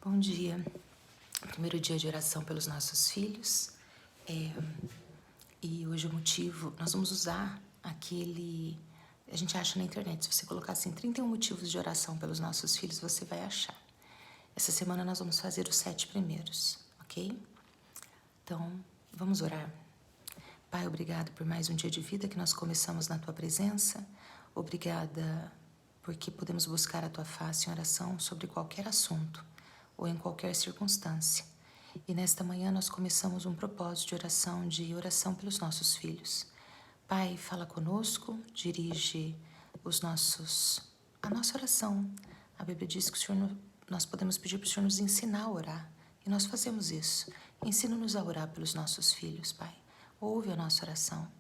Bom dia. Primeiro dia de oração pelos nossos filhos. E hoje o motivo, nós vamos usar aquele... A gente acha na internet, se você colocar assim, 31 motivos de oração pelos nossos filhos, você vai achar. Essa semana nós vamos fazer os 7 primeiros, ok? Então, vamos orar. Pai, obrigado por mais um dia de vida que nós começamos na Tua presença. Obrigada porque podemos buscar a Tua face em oração sobre qualquer assunto ou em qualquer circunstância. E nesta manhã nós começamos um propósito de oração pelos nossos filhos. Pai, fala conosco, dirige a nossa oração. A Bíblia diz que nós podemos pedir para o Senhor nos ensinar a orar. E nós fazemos isso. Ensina-nos a orar pelos nossos filhos, Pai. Ouve a nossa oração.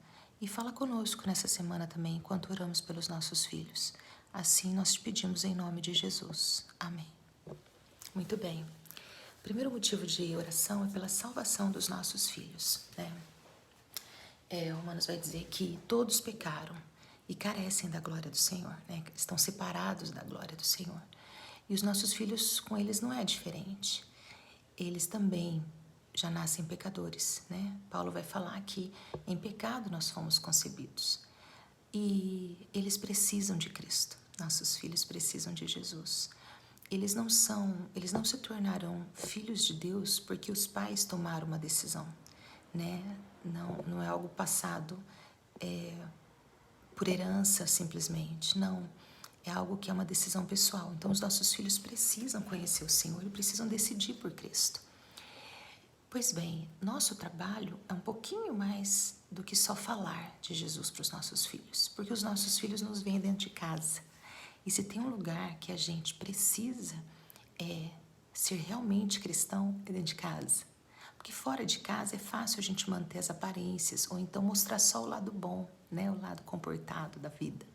E fala conosco nessa semana também, enquanto oramos pelos nossos filhos. Assim nós te pedimos em nome de Jesus. Amém. Muito bem. O primeiro motivo de oração é pela salvação dos nossos filhos, né? Romanos vai dizer que todos pecaram e carecem da glória do Senhor, né? Estão separados da glória do Senhor. E os nossos filhos, com eles não é diferente. Eles também já nascem pecadores, né? Paulo vai falar que em pecado nós fomos concebidos. E eles precisam de Cristo. Nossos filhos precisam de Jesus. Eles não se tornaram filhos de Deus porque os pais tomaram uma decisão, né? Não é algo passado por herança simplesmente, não. É algo que é uma decisão pessoal. Então os nossos filhos precisam conhecer o Senhor e precisam decidir por Cristo. Pois bem, nosso trabalho é um pouquinho mais do que só falar de Jesus para os nossos filhos, porque os nossos filhos nos veem dentro de casa. E se tem um lugar que a gente precisa ser realmente cristão, é dentro de casa. Porque fora de casa é fácil a gente manter as aparências, ou então mostrar só o lado bom, né? O lado comportado da vida.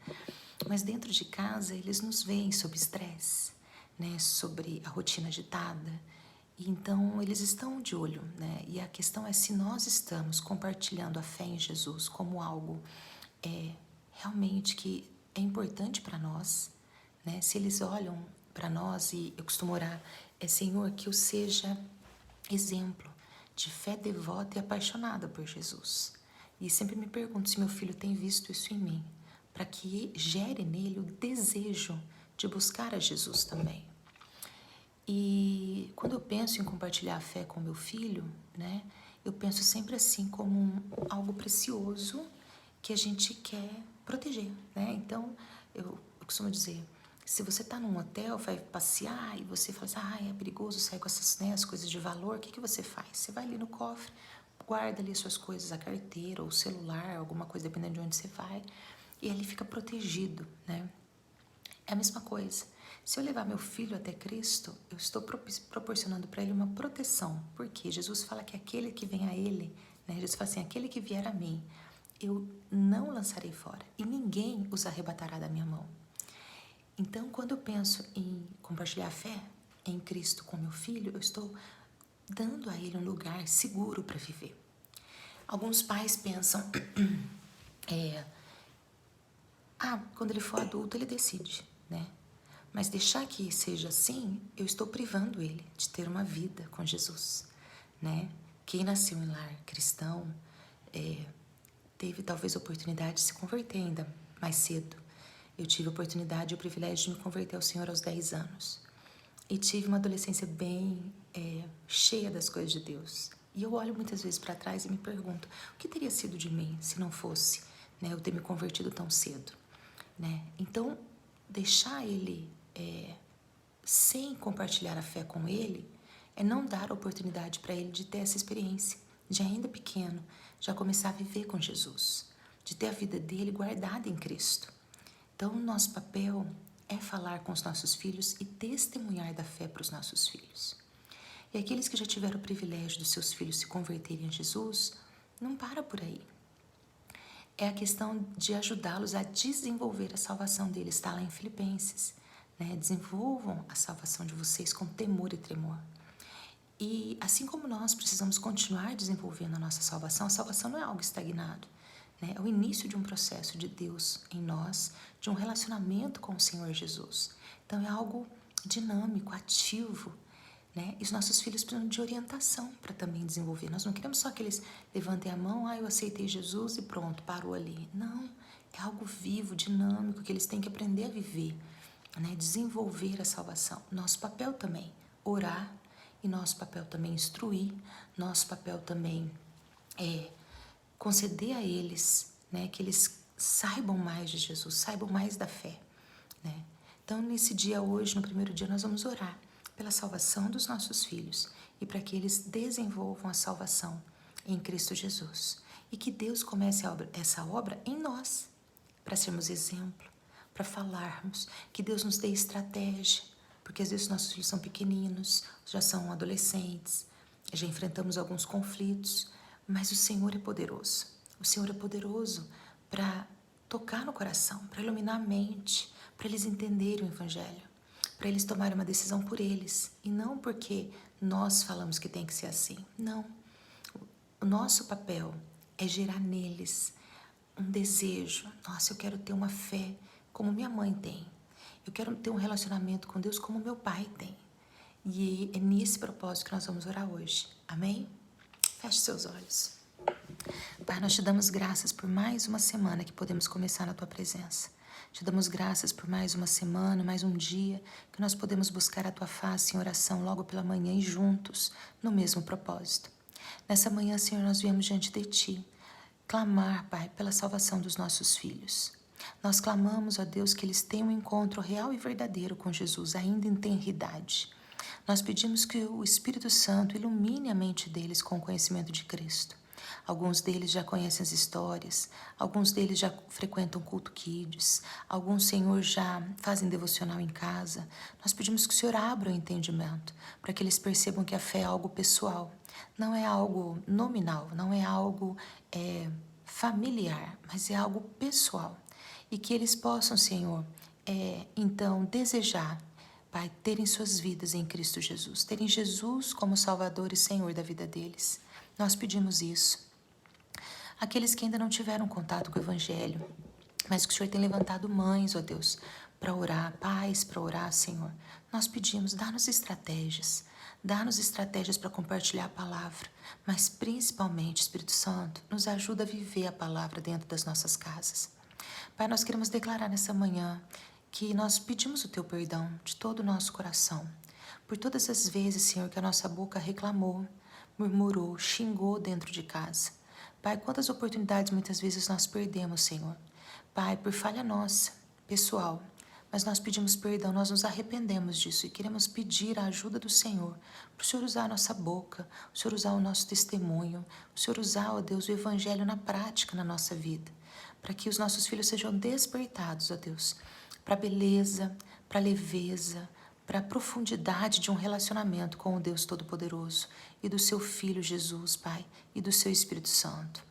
Mas dentro de casa eles nos veem sob estresse, né? Sobre a rotina agitada. E então eles estão de olho, né? E a questão é se nós estamos compartilhando a fé em Jesus como algo realmente que é importante para nós, né? Se eles olham para nós, e eu costumo orar, Senhor, que eu seja exemplo de fé devota e apaixonada por Jesus. E sempre me pergunto se meu filho tem visto isso em mim, para que gere nele o desejo de buscar a Jesus também. E quando eu penso em compartilhar a fé com meu filho, né, eu penso sempre assim como algo precioso que a gente quer proteger, né? Então, eu costumo dizer, se você está num hotel, vai passear e você fala assim, é perigoso sair com essas, né, as coisas de valor, o que você faz? Você vai ali no cofre, guarda ali suas coisas, a carteira ou o celular, alguma coisa, dependendo de onde você vai, e ali fica protegido, né? É a mesma coisa. Se eu levar meu filho até Cristo, eu estou proporcionando para ele uma proteção. Porque Jesus fala que aquele que vem a ele, né? Jesus fala assim, aquele que vier a mim, eu não lançarei fora. E ninguém os arrebatará da minha mão. Então, quando eu penso em compartilhar a fé em Cristo com meu filho, eu estou dando a ele um lugar seguro para viver. Alguns pais pensam, quando ele for adulto ele decide, né? Mas deixar que seja assim, eu estou privando ele de ter uma vida com Jesus, né? Quem nasceu em lar cristão teve talvez a oportunidade de se converter ainda mais cedo. Eu tive a oportunidade e o privilégio de me converter ao Senhor aos 10 anos. E tive uma adolescência bem cheia das coisas de Deus. E eu olho muitas vezes para trás e me pergunto, o que teria sido de mim se não fosse, né, eu ter me convertido tão cedo, né? Então, deixar ele sem compartilhar a fé com ele é não dar a oportunidade para ele de ter essa experiência, de ainda pequeno, já começar a viver com Jesus, de ter a vida dele guardada em Cristo. Então, o nosso papel é falar com os nossos filhos e testemunhar da fé para os nossos filhos. E aqueles que já tiveram o privilégio dos seus filhos se converterem a Jesus, não para por aí. É a questão de ajudá-los a desenvolver a salvação deles, está lá em Filipenses, né? Desenvolvam a salvação de vocês com temor e tremor. E assim como nós precisamos continuar desenvolvendo a salvação não é algo estagnado, né? É o início de um processo de Deus em nós, de um relacionamento com o Senhor Jesus. Então é algo dinâmico, ativo, né? E os nossos filhos precisam de orientação para também desenvolver. Nós não queremos só que eles levantem a mão, eu aceitei Jesus e pronto, parou ali. Não, é algo vivo, dinâmico, que eles têm que aprender a viver, né? Desenvolver a salvação. Nosso papel também, orar, e nosso papel também instruir, nosso papel também conceder a eles, né, que eles saibam mais de Jesus, saibam mais da fé, né? Então, nesse dia hoje, no primeiro dia, nós vamos orar pela salvação dos nossos filhos e para que eles desenvolvam a salvação em Cristo Jesus. E que Deus comece essa obra em nós, para sermos exemplo, para falarmos, que Deus nos dê estratégia, porque às vezes nossos filhos são pequeninos, já são adolescentes, já enfrentamos alguns conflitos, mas o Senhor é poderoso. O Senhor é poderoso para tocar no coração, para iluminar a mente, para eles entenderem o Evangelho, para eles tomarem uma decisão por eles, e não porque nós falamos que tem que ser assim. Não. O nosso papel é gerar neles um desejo. Nossa, eu quero ter uma fé como minha mãe tem. Eu quero ter um relacionamento com Deus como meu pai tem. E é nesse propósito que nós vamos orar hoje. Amém? Feche seus olhos. Pai, nós te damos graças por mais uma semana que podemos começar na tua presença. Te damos graças por mais uma semana, mais um dia, que nós podemos buscar a tua face em oração logo pela manhã e juntos, no mesmo propósito. Nessa manhã, Senhor, nós viemos diante de ti, clamar, Pai, pela salvação dos nossos filhos. Nós clamamos a Deus que eles tenham um encontro real e verdadeiro com Jesus, ainda em tenridade. Nós pedimos que o Espírito Santo ilumine a mente deles com o conhecimento de Cristo. Alguns deles já conhecem as histórias, alguns deles já frequentam culto kids, alguns, Senhor, já fazem devocional em casa. Nós pedimos que o Senhor abra o entendimento, para que eles percebam que a fé é algo pessoal, não é algo nominal, não é algo familiar, mas é algo pessoal. E que eles possam, Senhor, então desejar, Pai, terem suas vidas em Cristo Jesus, terem Jesus como Salvador e Senhor da vida deles. Nós pedimos isso. Aqueles que ainda não tiveram contato com o Evangelho, mas que o Senhor tem levantado mães, ó Deus, para orar, pais para orar, Senhor. Nós pedimos, dá-nos estratégias para compartilhar a palavra, mas principalmente, Espírito Santo, nos ajuda a viver a palavra dentro das nossas casas. Pai, nós queremos declarar nessa manhã que nós pedimos o teu perdão de todo o nosso coração, por todas as vezes, Senhor, que a nossa boca reclamou, murmurou, xingou dentro de casa. Pai, quantas oportunidades muitas vezes nós perdemos, Senhor. Pai, por falha nossa, pessoal, mas nós pedimos perdão, nós nos arrependemos disso e queremos pedir a ajuda do Senhor, para o Senhor usar a nossa boca, o Senhor usar o nosso testemunho, o Senhor usar, ó Deus, o Evangelho na prática na nossa vida, para que os nossos filhos sejam despertados, ó Deus, para a beleza, para a leveza, para a profundidade de um relacionamento com o Deus Todo-Poderoso e do seu Filho Jesus, Pai, e do seu Espírito Santo.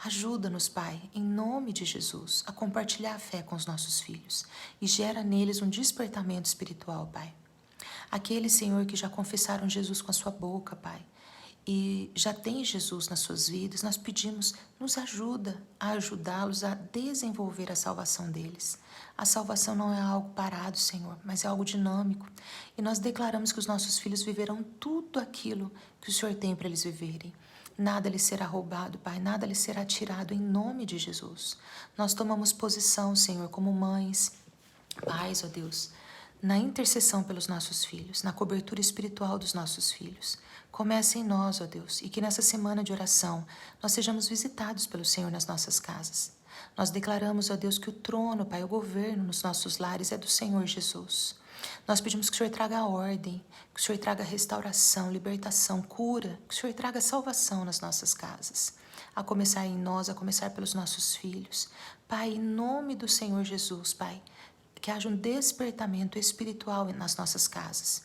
Ajuda-nos, Pai, em nome de Jesus, a compartilhar a fé com os nossos filhos e gera neles um despertamento espiritual, Pai. Aqueles, Senhor, que já confessaram Jesus com a sua boca, Pai, e já tem Jesus nas suas vidas, nós pedimos, nos ajuda a ajudá-los a desenvolver a salvação deles. A salvação não é algo parado, Senhor, mas é algo dinâmico. E nós declaramos que os nossos filhos viverão tudo aquilo que o Senhor tem para eles viverem. Nada lhes será roubado, Pai, nada lhes será tirado em nome de Jesus. Nós tomamos posição, Senhor, como mães, pais, ó Deus, na intercessão pelos nossos filhos, na cobertura espiritual dos nossos filhos. Comece em nós, ó Deus, e que nessa semana de oração nós sejamos visitados pelo Senhor nas nossas casas. Nós declaramos, ó Deus, que o trono, Pai, o governo nos nossos lares é do Senhor Jesus. Nós pedimos que o Senhor traga ordem, que o Senhor traga restauração, libertação, cura, que o Senhor traga salvação nas nossas casas. A começar em nós, a começar pelos nossos filhos. Pai, em nome do Senhor Jesus, Pai, que haja um despertamento espiritual nas nossas casas.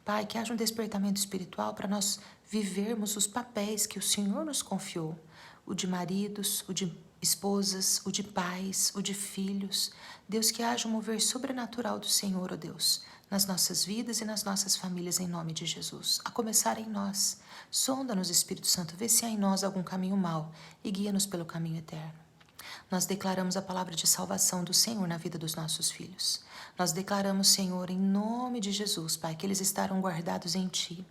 Pai, que haja um despertamento espiritual para nós vivermos os papéis que o Senhor nos confiou. O de maridos, o de esposas, o de pais, o de filhos. Deus, que haja um mover sobrenatural do Senhor, ó Deus, nas nossas vidas e nas nossas famílias, em nome de Jesus. A começar em nós. Sonda-nos, Espírito Santo, vê se há em nós algum caminho mau e guia-nos pelo caminho eterno. Nós declaramos a palavra de salvação do Senhor na vida dos nossos filhos. Nós declaramos, Senhor, em nome de Jesus, Pai, que eles estarão guardados em Ti.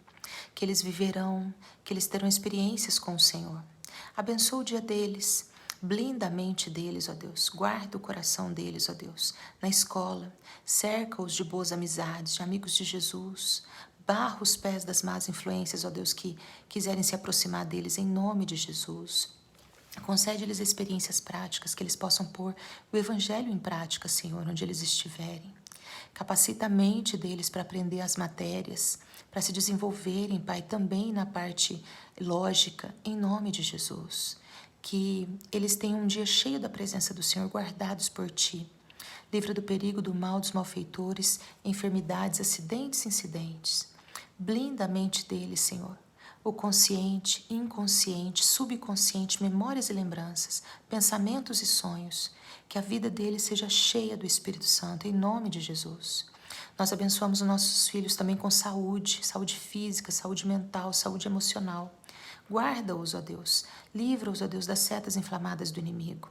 que eles viverão, que eles terão experiências com o Senhor. Abençoa o dia deles, blinda a mente deles, ó Deus, guarda o coração deles, ó Deus, na escola, cerca-os de boas amizades, de amigos de Jesus, barra os pés das más influências, ó Deus, que quiserem se aproximar deles em nome de Jesus. Concede-lhes experiências práticas, que eles possam pôr o Evangelho em prática, Senhor, onde eles estiverem. Capacita a mente deles para aprender as matérias, para se desenvolverem, Pai, também na parte lógica, em nome de Jesus. Que eles tenham um dia cheio da presença do Senhor, guardados por Ti. Livra do perigo, do mal, dos malfeitores, enfermidades, acidentes e incidentes. Blinda a mente deles, Senhor. O consciente, inconsciente, subconsciente, memórias e lembranças, pensamentos e sonhos. Que a vida deles seja cheia do Espírito Santo, em nome de Jesus. Nós abençoamos os nossos filhos também com saúde, saúde física, saúde mental, saúde emocional. Guarda-os, ó Deus. Livra-os, ó Deus, das setas inflamadas do inimigo.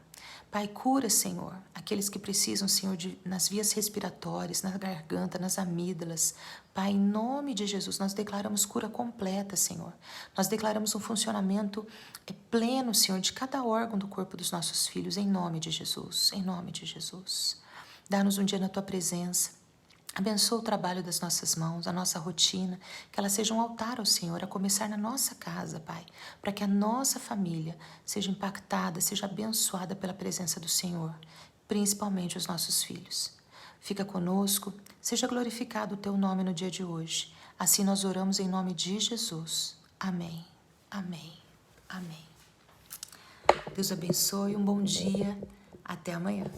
Pai, cura, Senhor, aqueles que precisam, Senhor, nas vias respiratórias, na garganta, nas amígdalas. Pai, em nome de Jesus, nós declaramos cura completa, Senhor. Nós declaramos um funcionamento pleno, Senhor, de cada órgão do corpo dos nossos filhos, em nome de Jesus, em nome de Jesus. Dá-nos um dia na Tua presença. Abençoa o trabalho das nossas mãos, a nossa rotina, que ela seja um altar ao Senhor, a começar na nossa casa, Pai, para que a nossa família seja impactada, seja abençoada pela presença do Senhor, principalmente os nossos filhos. Fica conosco, seja glorificado o Teu nome no dia de hoje. Assim nós oramos em nome de Jesus. Amém, amém, amém. Deus abençoe, um bom dia, até amanhã.